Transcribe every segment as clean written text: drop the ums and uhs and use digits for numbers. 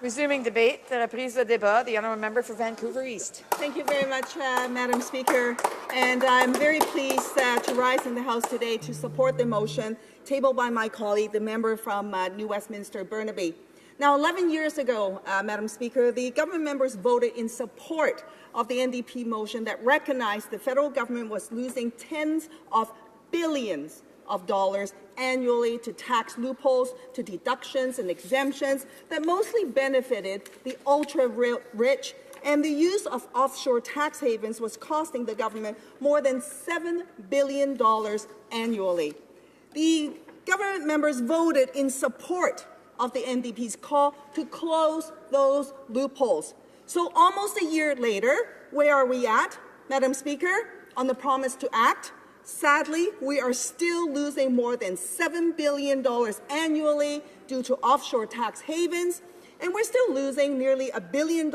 Resuming debate, reprise de débat, the honourable member for Vancouver East. Thank you very much, Madam Speaker. And I'm very pleased to rise in the House today to support the motion tabled by my colleague, the member from New Westminster, Burnaby. Now, 11 years ago, Madam Speaker, the government members voted in support of the NDP motion that recognized the federal government was losing tens of billions of dollars annually to tax loopholes, to deductions and exemptions that mostly benefited the ultra-rich, and the use of offshore tax havens was costing the government more than $7 billion annually. The government members voted in support of the NDP's call to close those loopholes. So almost a year later, where are we at, Madam Speaker, on the promise to act? Sadly, we are still losing more than $7 billion annually due to offshore tax havens, and we're still losing nearly $1 billion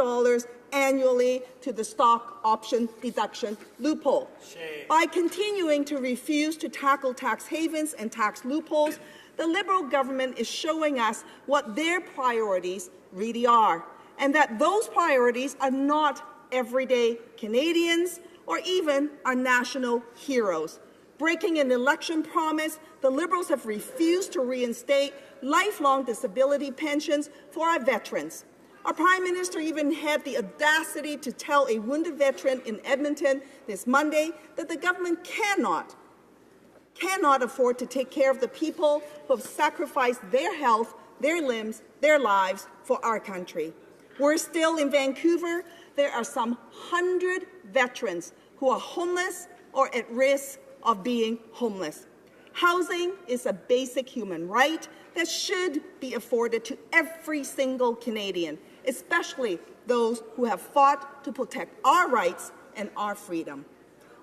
annually to the stock option deduction loophole. Shame. By continuing to refuse to tackle tax havens and tax loopholes, the Liberal government is showing us what their priorities really are, and that those priorities are not everyday Canadians or even our national heroes. Breaking an election promise, the Liberals have refused to reinstate lifelong disability pensions for our veterans. Our Prime Minister even had the audacity to tell a wounded veteran in Edmonton this Monday that the government cannot afford to take care of the people who have sacrificed their health, their limbs, their lives for our country. We're still in Vancouver. There are some 100 veterans who are homeless or at risk of being homeless. Housing is a basic human right that should be afforded to every single Canadian, especially those who have fought to protect our rights and our freedom.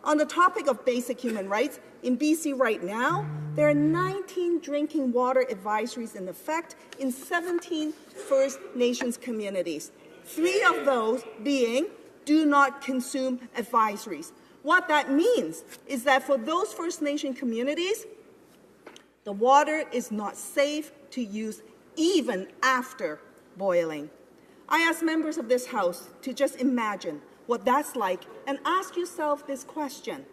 On the topic of basic human rights, in BC right now, there are 19 drinking water advisories in effect in 17 First Nations communities. 3 of those being do not consume advisories. What that means is that for those First Nation communities, the water is not safe to use even after boiling. I ask members of this House to just imagine what that's like and ask yourself this question.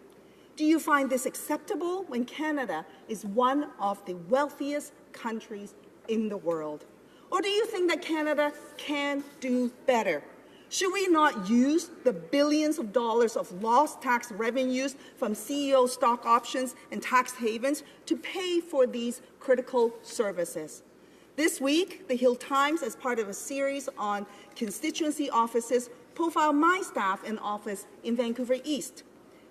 Do you find this acceptable when Canada is one of the wealthiest countries in the world? Or do you think that Canada can do better? Should we not use the billions of dollars of lost tax revenues from CEO stock options and tax havens to pay for these critical services? This week, the Hill Times, as part of a series on constituency offices, profiled my staff in office in Vancouver East.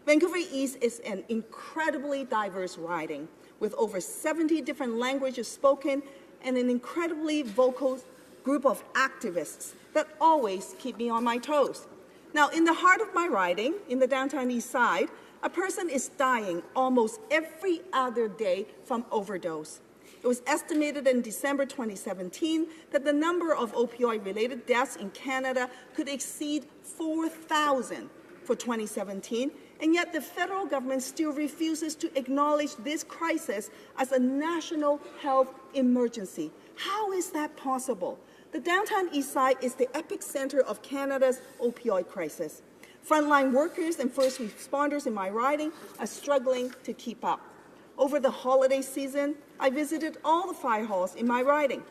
Vancouver East is an incredibly diverse riding, with over 70 different languages spoken and an incredibly vocal group of activists that always keep me on my toes. Now, in the heart of my riding, in the downtown east side, a person is dying almost every other day from overdose. It was estimated in December 2017 that the number of opioid-related deaths in Canada could exceed 4,000 for 2017, and yet the federal government still refuses to acknowledge this crisis as a national health emergency. How is that possible? The downtown east side is the epicenter of Canada's opioid crisis. Frontline workers and first responders in my riding are struggling to keep up. Over the holiday season, I visited all the fire halls in my riding.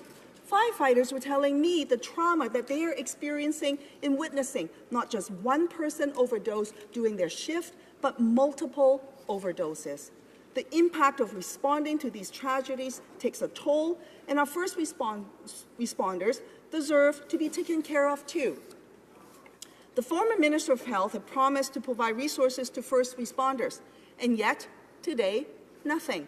Firefighters were telling me the trauma that they are experiencing in witnessing not just one person overdose during their shift, but multiple overdoses. The impact of responding to these tragedies takes a toll, and our first responders deserve to be taken care of too. The former Minister of Health had promised to provide resources to first responders, and yet, today, nothing.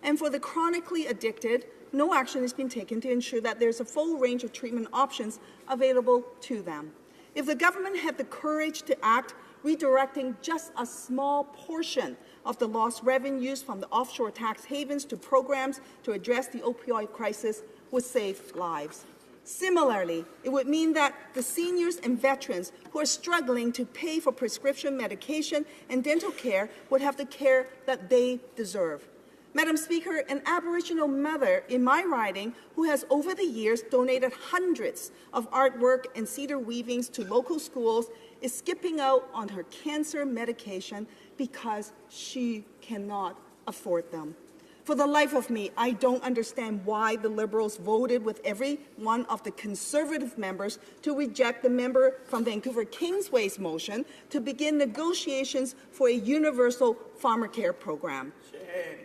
And for the chronically addicted, no action has been taken to ensure that there's a full range of treatment options available to them. If the government had the courage to act, redirecting just a small portion of the lost revenues from the offshore tax havens to programs to address the opioid crisis would save lives. Similarly, it would mean that the seniors and veterans who are struggling to pay for prescription medication and dental care would have the care that they deserve. Madam Speaker, an Aboriginal mother in my riding who has over the years donated hundreds of artwork and cedar weavings to local schools is skipping out on her cancer medication because she cannot afford them. For the life of me, I don't understand why the Liberals voted with every one of the Conservative members to reject the member from Vancouver Kingsway's motion to begin negotiations for a universal farmer care program.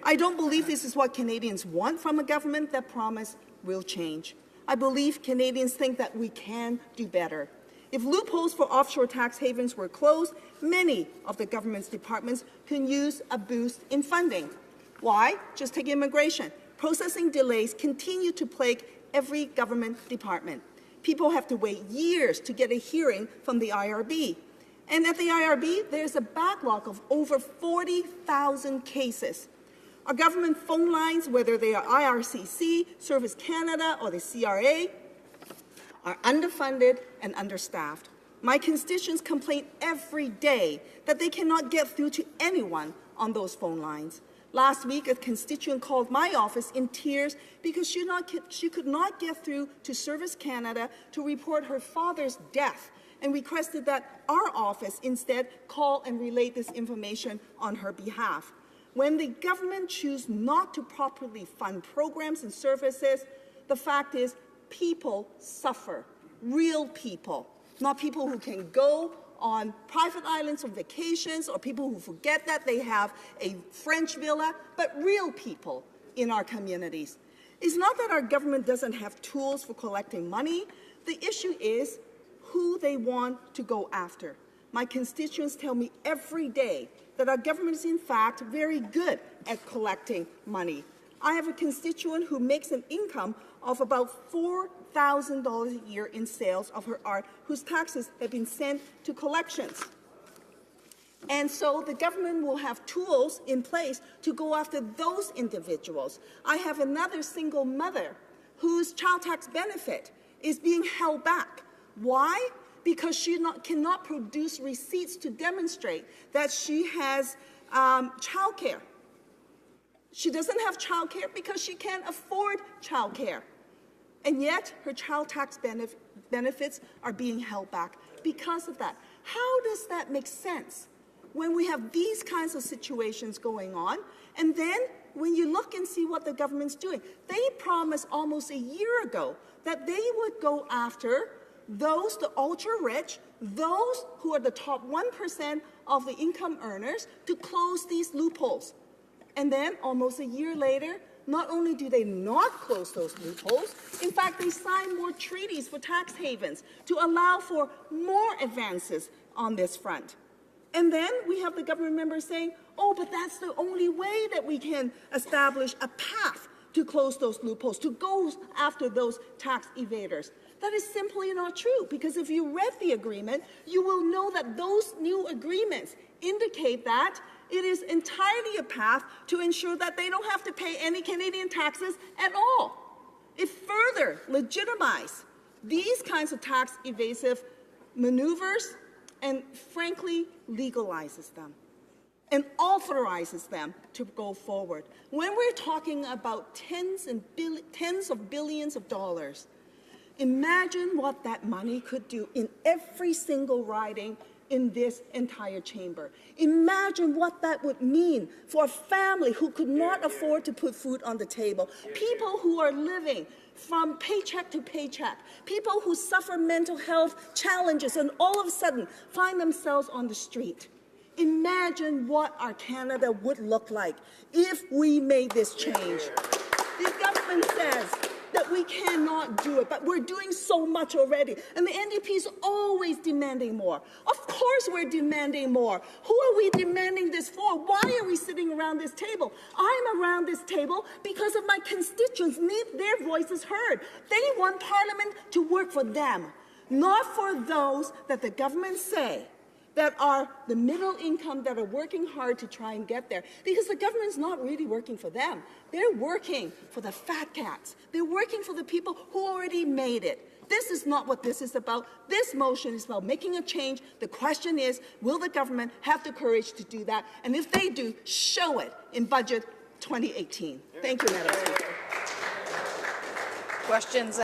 I don't believe this is what Canadians want from a government that promised real change. I believe Canadians think that we can do better. If loopholes for offshore tax havens were closed, many of the government's departments can use a boost in funding. Why? Just take immigration. Processing delays continue to plague every government department. People have to wait years to get a hearing from the IRB. And at the IRB, there's a backlog of over 40,000 cases. Our government phone lines, whether they are IRCC, Service Canada, or the CRA, are underfunded and understaffed. My constituents complain every day that they cannot get through to anyone on those phone lines. Last week, a constituent called my office in tears because she could not get through to Service Canada to report her father's death and requested that our office instead call and relate this information on her behalf. When the government chooses not to properly fund programs and services, the fact is people suffer, real people, not people who can go on private islands on vacations or people who forget that they have a French villa, but real people in our communities. It's not that our government doesn't have tools for collecting money. The issue is who they want to go after. My constituents tell me every day that our government is in fact very good at collecting money. I have a constituent who makes an income of about $4,000 a year in sales of her art, whose taxes have been sent to collections. And so the government will have tools in place to go after those individuals. I have another single mother whose child tax benefit is being held back. Why? Because she cannot produce receipts to demonstrate that she has child care. She doesn't have child care because she can't afford child care. And yet her child tax benefits are being held back because of that. How does that make sense when we have these kinds of situations going on? And then when you look and see what the government's doing, they promised almost a year ago that they would go after those, the ultra-rich, those who are the top 1% of the income earners, to close these loopholes. And then, almost a year later, not only do they not close those loopholes, in fact, they sign more treaties for tax havens to allow for more advances on this front. And then we have the government members saying, oh, but that's the only way that we can establish a path to close those loopholes, to go after those tax evaders. That is simply not true, because if you read the agreement, you will know that those new agreements indicate that it is entirely a path to ensure that they don't have to pay any Canadian taxes at all. It further legitimizes these kinds of tax evasive maneuvers and, frankly, legalizes them and authorizes them to go forward. When we're talking about tens of billions of dollars, imagine what that money could do in every single riding in this entire chamber. Imagine what that would mean for a family who could not afford to put food on the table, people who are living from paycheck to paycheck, people who suffer mental health challenges and all of a sudden find themselves on the street. Imagine what our Canada would look like if we made this change. The government says that we cannot do it, but we're doing so much already. And the NDP is always demanding more. Of course we're demanding more. Who are we demanding this for? Why are we sitting around this table? I'm around this table because of my constituents need their voices heard. They want Parliament to work for them, not for those that the government say that are the middle income that are working hard to try and get there. Because the government's not really working for them. They're working for the fat cats. They're working for the people who already made it. This is not what this is about. This motion is about making a change. The question is, will the government have the courage to do that? And if they do, show it in budget 2018. Thank you, Madam Speaker. Questions